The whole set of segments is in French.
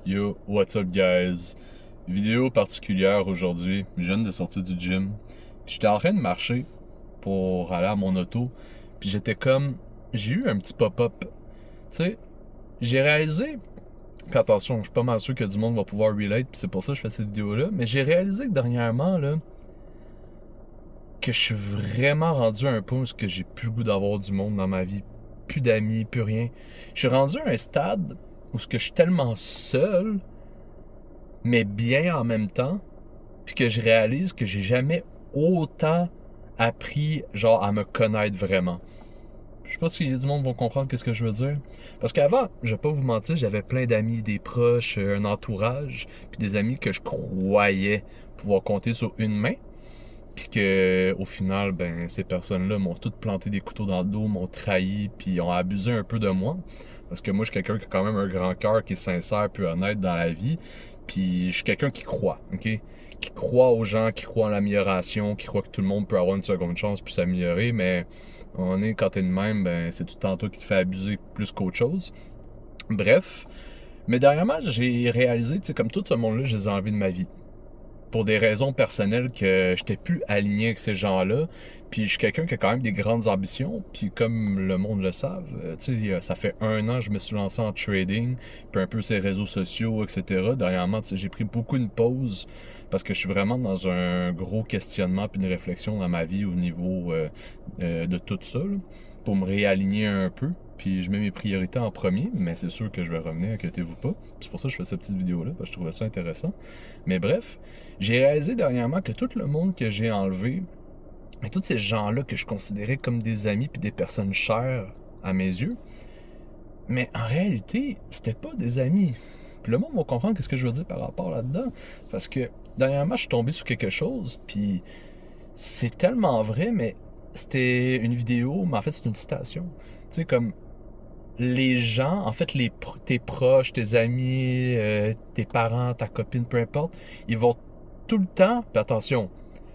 Yo, what's up guys? Vidéo particulière aujourd'hui. Je viens de sortir du gym. Puis j'étais en train de marcher pour aller à mon auto. Puis j'étais comme. J'ai eu un petit pop-up. Tu sais, j'ai réalisé. Puis attention, je suis pas mal sûr que du monde va pouvoir relate. Puis c'est pour ça que je fais cette vidéo-là. Mais j'ai réalisé que dernièrement, là, que je suis vraiment rendu à un point où que j'ai plus le goût d'avoir du monde dans ma vie. Plus d'amis, plus rien. Je suis rendu à un stade où ce que je suis tellement seul, mais bien en même temps, puis que je réalise que j'ai jamais autant appris genre à me connaître vraiment. Je sais pas si du monde vont comprendre qu'est-ce que je veux dire. Parce qu'avant, je vais pas vous mentir, j'avais plein d'amis, des proches, un entourage, puis des amis que je croyais pouvoir compter sur une main. Puis que au final, ben ces personnes-là m'ont toutes planté des couteaux dans le dos, m'ont trahi, puis ont abusé un peu de moi. Parce que moi, je suis quelqu'un qui a quand même un grand cœur, qui est sincère, puis honnête dans la vie. Puis je suis quelqu'un qui croit, ok? Qui croit aux gens, qui croit en l'amélioration, qui croit que tout le monde peut avoir une seconde chance puis s'améliorer, mais on est quand t'es de même, ben c'est tout le temps toi qui te fais abuser plus qu'autre chose. Bref, mais dernièrement, j'ai réalisé, tu sais, comme tout ce monde-là, je les ai enlevés de ma vie pour des raisons personnelles que j'étais plus aligné avec ces gens-là. Puis je suis quelqu'un qui a quand même des grandes ambitions. Puis comme le monde le savent, tu sais, ça fait 1 an que je me suis lancé en trading, puis un peu ces réseaux sociaux, etc. Dernièrement, tu sais, j'ai pris beaucoup de pause parce que je suis vraiment dans un gros questionnement puis une réflexion dans ma vie au niveau de tout ça, là, pour me réaligner un peu. Puis je mets mes priorités en premier, mais c'est sûr que je vais revenir, inquiétez-vous pas. C'est pour ça que je fais cette petite vidéo-là, parce que je trouvais ça intéressant. Mais bref, j'ai réalisé dernièrement que tout le monde que j'ai enlevé, et tous ces gens-là que je considérais comme des amis puis des personnes chères à mes yeux, mais en réalité, c'était pas des amis. Puis le monde va comprendre ce que je veux dire par rapport là-dedans. Parce que dernièrement, je suis tombé sur quelque chose, puis c'est tellement vrai, mais c'était une vidéo, mais en fait, c'est une citation. Tu sais, comme les gens, en fait, tes proches, tes amis, tes parents, ta copine, peu importe, ils vont tout le temps, puis attention,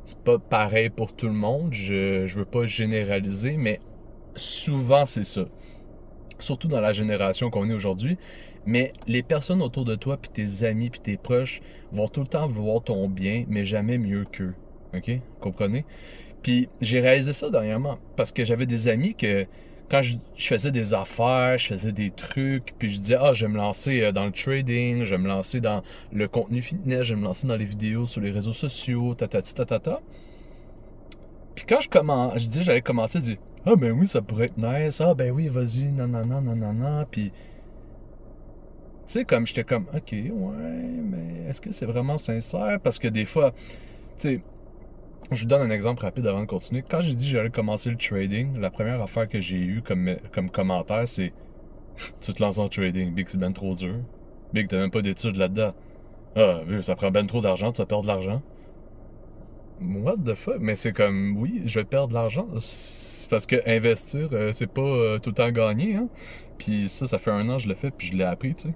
c'est pas pareil pour tout le monde, je veux pas généraliser, mais souvent c'est ça. Surtout dans la génération qu'on est aujourd'hui. Mais les personnes autour de toi, puis tes amis, puis tes proches, vont tout le temps vouloir ton bien, mais jamais mieux qu'eux. OK? Comprenez? Puis j'ai réalisé ça dernièrement parce que j'avais des amis que quand je faisais des affaires, je faisais des trucs, puis je disais ah je vais me lancer dans le trading, je vais me lancer dans le contenu fitness, je vais me lancer dans les vidéos sur les réseaux sociaux, tatati tatata. Puis quand je disais j'allais commencer, je dis ah ben oui ça pourrait être nice, ah ben oui vas-y nanana nanana, puis tu sais comme j'étais comme ok ouais mais est-ce que c'est vraiment sincère parce que des fois tu sais je vous donne un exemple rapide avant de continuer. Quand j'ai dit que j'allais commencer le trading, la première affaire que j'ai eue comme commentaire, c'est tu te lances en trading, Big, c'est ben trop dur. Big, t'as même pas d'études là-dedans. Ah, ça prend ben trop d'argent, tu vas perdre de l'argent. What the fuck? Mais c'est comme, oui, je vais perdre de l'argent. C'est parce que investir, c'est pas tout le temps gagné, hein. Puis ça fait 1 an que je le fais, puis je l'ai appris, tu sais.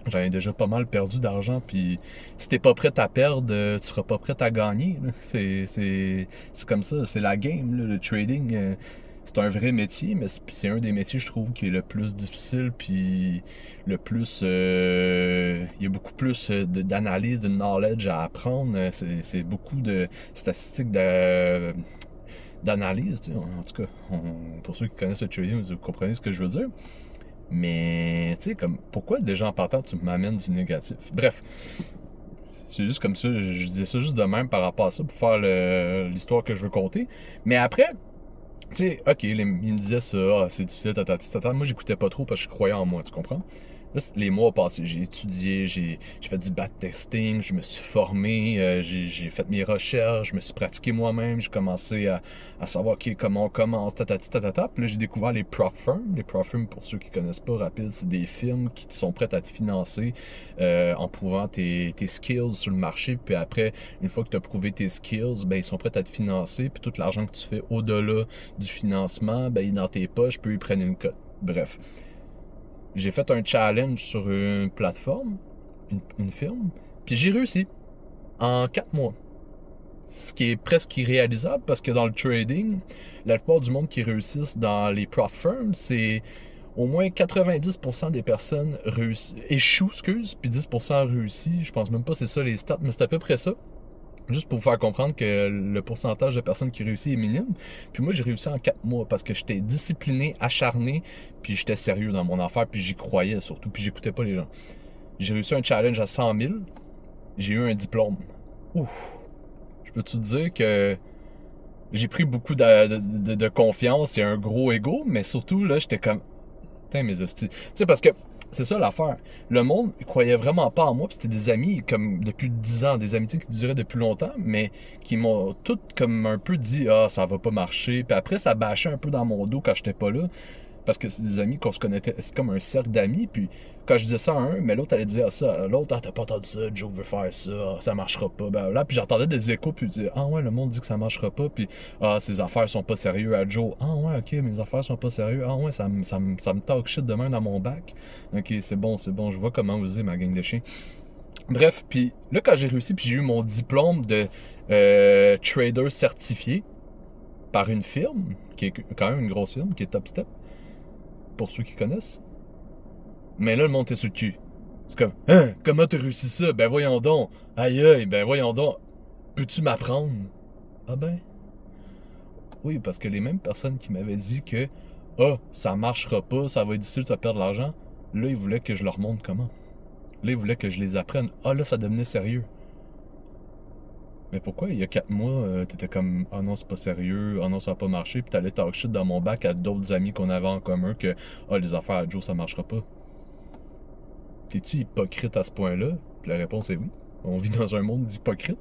J'en ai déjà pas mal perdu d'argent, puis si t'es pas prêt à perdre, tu seras pas prêt à gagner, là. C'est comme ça, c'est la game, là. Le trading, c'est un vrai métier, mais c'est un des métiers, je trouve, qui est le plus difficile, puis le plus... il y a beaucoup plus d'analyse, de knowledge à apprendre. C'est beaucoup de statistiques d'analyse, tu sais. En tout cas, pour ceux qui connaissent le trading, vous comprenez ce que je veux dire. Mais, tu sais, comme, pourquoi déjà en partant, tu m'amènes du négatif? Bref, c'est juste comme ça, je disais ça juste de même par rapport à ça pour faire l'histoire que je veux conter. Mais après, tu sais, ok, il me disait ça, ah, c'est difficile, tata, tata. Moi, j'écoutais pas trop parce que je croyais en moi, tu comprends? Là, les mois passés, j'ai étudié, j'ai fait du backtesting, je me suis formé, j'ai fait mes recherches, je me suis pratiqué moi-même, j'ai commencé à savoir ok, comment on commence, tatati tatata. Puis là, j'ai découvert les prop firms. Les prop firms, pour ceux qui connaissent pas, rapide, c'est des firmes qui sont prêtes à te financer en prouvant tes skills sur le marché. Puis après, une fois que tu as prouvé tes skills, ben, ils sont prêts à te financer. Puis tout l'argent que tu fais au-delà du financement, ben, dans tes poches, puis ils prennent une cote. Bref. J'ai fait un challenge sur une plateforme, une firme, puis j'ai réussi en 4 mois. Ce qui est presque irréalisable parce que dans le trading, la plupart du monde qui réussissent dans les prop firms, c'est au moins 90% des personnes échouent, puis 10% réussissent. Je pense même pas que c'est ça les stats, mais c'est à peu près ça. Juste pour vous faire comprendre que le pourcentage de personnes qui réussissent est minime. Puis moi, j'ai réussi en 4 mois parce que j'étais discipliné, acharné, puis j'étais sérieux dans mon affaire, puis j'y croyais surtout, puis j'écoutais pas les gens. J'ai réussi un challenge à 100 000, j'ai eu un diplôme. Ouf! Je peux te dire que j'ai pris beaucoup de confiance et un gros ego, mais surtout, là, j'étais comme... Putain, mes hosties. Tu sais, parce que c'est ça l'affaire. Le monde croyait vraiment pas en moi, puis c'était des amis comme depuis 10 ans, des amitiés qui duraient depuis longtemps, mais qui m'ont toutes comme un peu dit « Ah, ça va pas marcher », puis après, ça bâchait un peu dans mon dos quand j'étais pas là. Parce que c'est des amis qu'on se connaissait, c'est comme un cercle d'amis. Puis quand je disais ça à un, mais l'autre allait dire ça à l'autre, ah, t'as pas entendu ça, Joe veut faire ça, ça marchera pas. Ben là, puis j'entendais des échos, puis je disais, ah ouais, le monde dit que ça marchera pas, puis ah, ses affaires sont pas sérieux à Joe. Ah ouais, ok, mes affaires sont pas sérieux. Ah ouais, ça me talk shit demain dans mon bac. Ok, c'est bon, je vois comment user ma gang de chiens. Bref, puis là, quand j'ai réussi, puis j'ai eu mon diplôme de trader certifié par une firme, qui est quand même une grosse firme, qui est Top Step, pour ceux qui connaissent. Mais là, le monde est sur le cul. C'est comme, hein, comment t'as réussi ça? Ben voyons donc. Aïe aïe, ben voyons donc. Peux-tu m'apprendre? Ah ben. Oui, parce que les mêmes personnes qui m'avaient dit que, ah, ça marchera pas, ça va être difficile, tu vas perdre de l'argent, là, ils voulaient que je leur montre comment. Là, ils voulaient que je les apprenne. Ah, là, ça devenait sérieux. Mais pourquoi, il y a 4 mois, t'étais comme, ah non, c'est pas sérieux, ah non, ça va pas marcher, puis t'allais talk shit dans mon bac à d'autres amis qu'on avait en commun que, ah, les affaires à Joe, ça marchera pas. T'es-tu hypocrite à ce point-là? Puis la réponse est oui. On vit dans un monde d'hypocrites.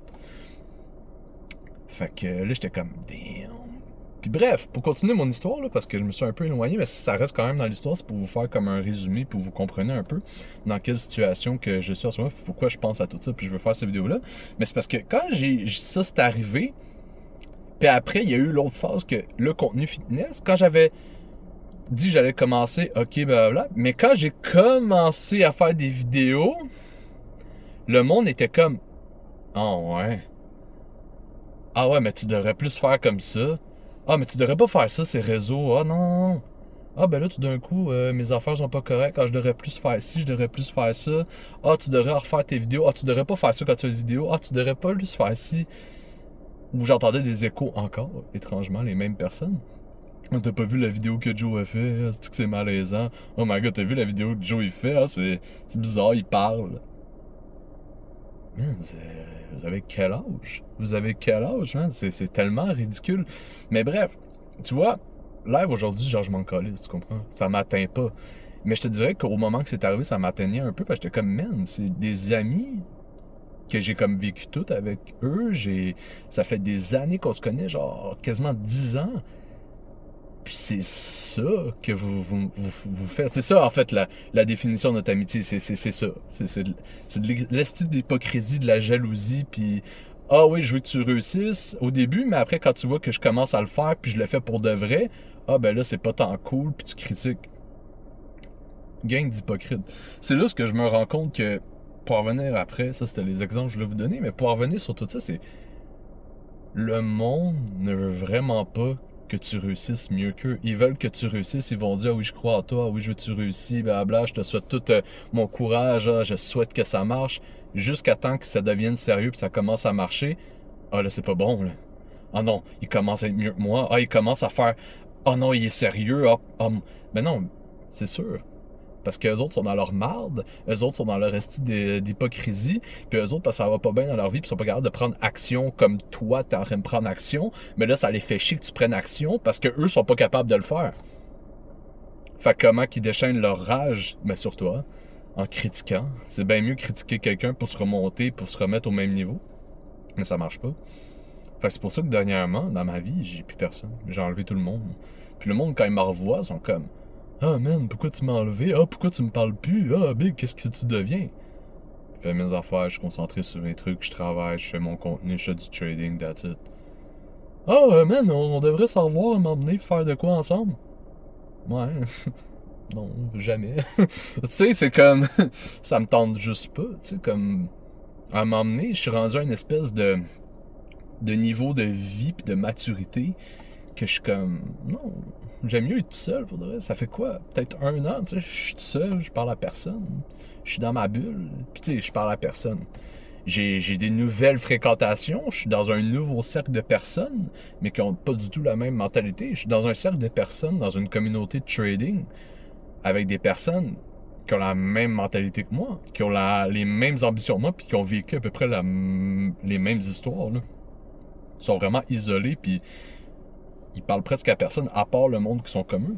Fait que là, j'étais comme, damn. Puis bref, pour continuer mon histoire, là, parce que je me suis un peu éloigné, mais ça reste quand même dans l'histoire, c'est pour vous faire comme un résumé, pour vous compreniez un peu dans quelle situation que je suis en ce moment, puis pourquoi je pense à tout ça, puis je veux faire cette vidéo-là. Mais c'est parce que quand ça c'est arrivé, puis après, il y a eu l'autre phase que le contenu fitness, quand j'avais dit que j'allais commencer, ok, blablabla, mais quand j'ai commencé à faire des vidéos, le monde était comme, ah ouais. Ah ouais, mais tu devrais plus faire comme ça. Ah, mais tu devrais pas faire ça, ces réseaux. Ah non. Ah ben là, tout d'un coup, mes affaires sont pas correctes. Ah, je devrais plus faire ci, je devrais plus faire ça. Ah, tu devrais refaire tes vidéos. Ah, tu devrais pas faire ça quand tu fais une vidéo. Ah, tu devrais pas plus faire ci. Où j'entendais des échos encore, étrangement, les mêmes personnes. Ah, t'as pas vu la vidéo que Joe a fait? Ah, c'est que c'est malaisant. Oh my god, t'as vu la vidéo que Joe il fait? Ah, c'est bizarre, il parle. Man, vous avez quel âge? Vous avez quel âge, man? C'est tellement ridicule. Mais bref, tu vois, live aujourd'hui, genre, je m'en calisse, tu comprends? Ça m'atteint pas. Mais je te dirais qu'au moment que c'est arrivé, ça m'atteignait un peu, parce que j'étais comme, man, c'est des amis que j'ai comme vécu tout avec eux. Ça fait des années qu'on se connaît, genre, quasiment 10 ans. Puis c'est ça que vous faites. C'est ça, en fait, la définition de notre amitié. C'est ça. C'est de l'estime de l'hypocrisie, de la jalousie, puis ah oui, je veux que tu réussisses au début, mais après, quand tu vois que je commence à le faire, puis je le fais pour de vrai, ah ben là, c'est pas tant cool, puis tu critiques. Gang d'hypocrite. C'est là ce que je me rends compte que, pour revenir après, ça c'était les exemples que je voulais vous donner, mais pour revenir sur tout ça, c'est le monde ne veut vraiment pas que tu réussisses mieux qu'eux. Ils veulent que tu réussisses, ils vont dire ah oui, je crois en toi, ah oui, je veux que tu réussisses, blablabla, je te souhaite tout mon courage, ah, je souhaite que ça marche, jusqu'à temps que ça devienne sérieux puis ça commence à marcher. Ah là, c'est pas bon, là. Ah non, il commence à être mieux que moi. Ah, il commence à faire ah non, il est sérieux. Ben non, c'est sûr. Parce qu'eux autres sont dans leur marde, eux autres sont dans leur esti d'hypocrisie, puis eux autres, parce que ça va pas bien dans leur vie, puis ils sont pas capables de prendre action comme toi, t'es en train de prendre action, mais là, ça les fait chier que tu prennes action parce qu'eux sont pas capables de le faire. Fait que comment qu'ils déchaînent leur rage, mais sur toi, en critiquant. C'est bien mieux critiquer quelqu'un pour se remonter, pour se remettre au même niveau, mais ça marche pas. Fait que c'est pour ça que dernièrement, dans ma vie, j'ai plus personne. J'ai enlevé tout le monde. Puis le monde, quand ils me revoient, sont comme ah man, pourquoi tu m'as enlevé? Ah, pourquoi tu me parles plus? Ah, big, qu'est-ce que tu deviens? Je fais mes affaires, je suis concentré sur mes trucs, je travaille, je fais mon contenu, je fais du trading, that's it. Ah, man, on devrait s'en revoir à m'emmener faire de quoi ensemble? Ouais. Non, jamais. Tu sais, c'est comme. Ça me tente juste pas, tu sais, comme. À m'emmener, je suis rendu à une espèce de niveau de vie pis de maturité que je suis comme, non, j'aime mieux être tout seul, pour de vrai. Ça fait quoi? Peut-être 1 an, tu sais, je suis tout seul, je parle à personne. Je suis dans ma bulle, puis tu sais, je parle à personne. J'ai des nouvelles fréquentations, je suis dans un nouveau cercle de personnes, mais qui n'ont pas du tout la même mentalité. Je suis dans un cercle de personnes, dans une communauté de trading, avec des personnes qui ont la même mentalité que moi, qui ont les mêmes ambitions que moi, puis qui ont vécu à peu près les mêmes histoires, là. Ils sont vraiment isolés, puis ils parlent presque à personne, à part le monde qui sont comme eux.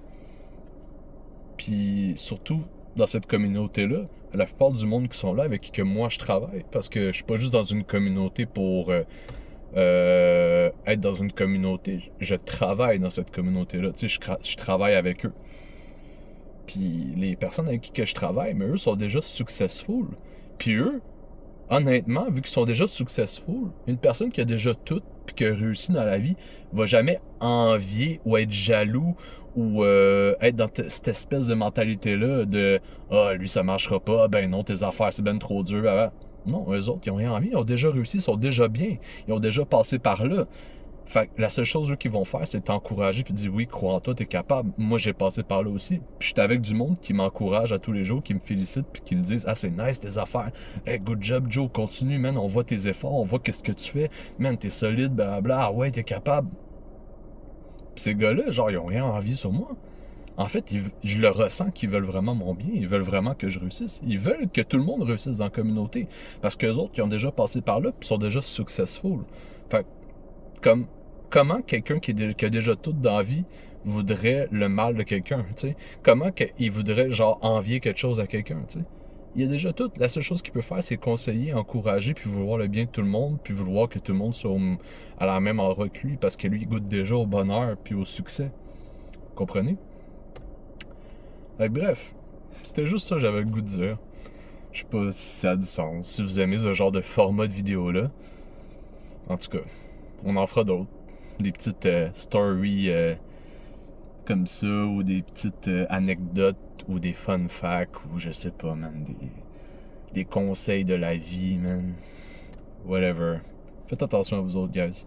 Puis surtout, dans cette communauté-là, la plupart du monde qui sont là, avec qui moi je travaille, parce que je suis pas juste dans une communauté pour être dans une communauté, je travaille dans cette communauté-là, tu sais, je travaille avec eux. Puis les personnes avec qui que je travaille, mais eux sont déjà successful. Puis eux, honnêtement, vu qu'ils sont déjà successful, une personne qui a déjà tout puis qui a réussi dans la vie va jamais envier ou être jaloux ou être dans cette espèce de mentalité-là de ah, lui ça marchera pas, ben non, tes affaires c'est ben trop dur. Ah, non, eux autres, ils ont rien envie, ils ont déjà réussi, ils sont déjà bien, ils ont déjà passé par là. Fait que la seule chose eux qu'ils vont faire, c'est t'encourager puis dire oui, crois en toi, t'es capable. Moi, j'ai passé par là aussi. Puis j'étais avec du monde qui m'encourage à tous les jours, qui me félicite puis qui me disent ah c'est nice tes affaires. Hey, good job Joe, continue man, on voit tes efforts, on voit qu'est-ce que tu fais, man t'es solide, blablabla, ah ouais t'es capable. Puis ces gars-là, genre ils ont rien envie sur moi. En fait, je le ressens qu'ils veulent vraiment mon bien, ils veulent vraiment que je réussisse. Ils veulent que tout le monde réussisse dans la communauté. Parce qu'eux autres, ils ont déjà passé par là puis sont déjà successful. Fait que, comme comment quelqu'un qui a déjà tout dans la vie voudrait le mal de quelqu'un, tu sais? Comment il voudrait, genre, envier quelque chose à quelqu'un, tu sais? Il a déjà tout. La seule chose qu'il peut faire, c'est conseiller, encourager, puis vouloir le bien de tout le monde, puis vouloir que tout le monde soit à la même endroit que lui, parce que lui, il goûte déjà au bonheur, puis au succès. Comprenez? Fait que bref, c'était juste ça que j'avais le goût de dire. Je sais pas si ça a du sens, si vous aimez ce genre de format de vidéo-là. En tout cas, on en fera d'autres. Des petites stories comme ça, ou des petites anecdotes, ou des fun facts, ou je sais pas, man, des conseils de la vie, man. Whatever. Faites attention à vous autres, guys.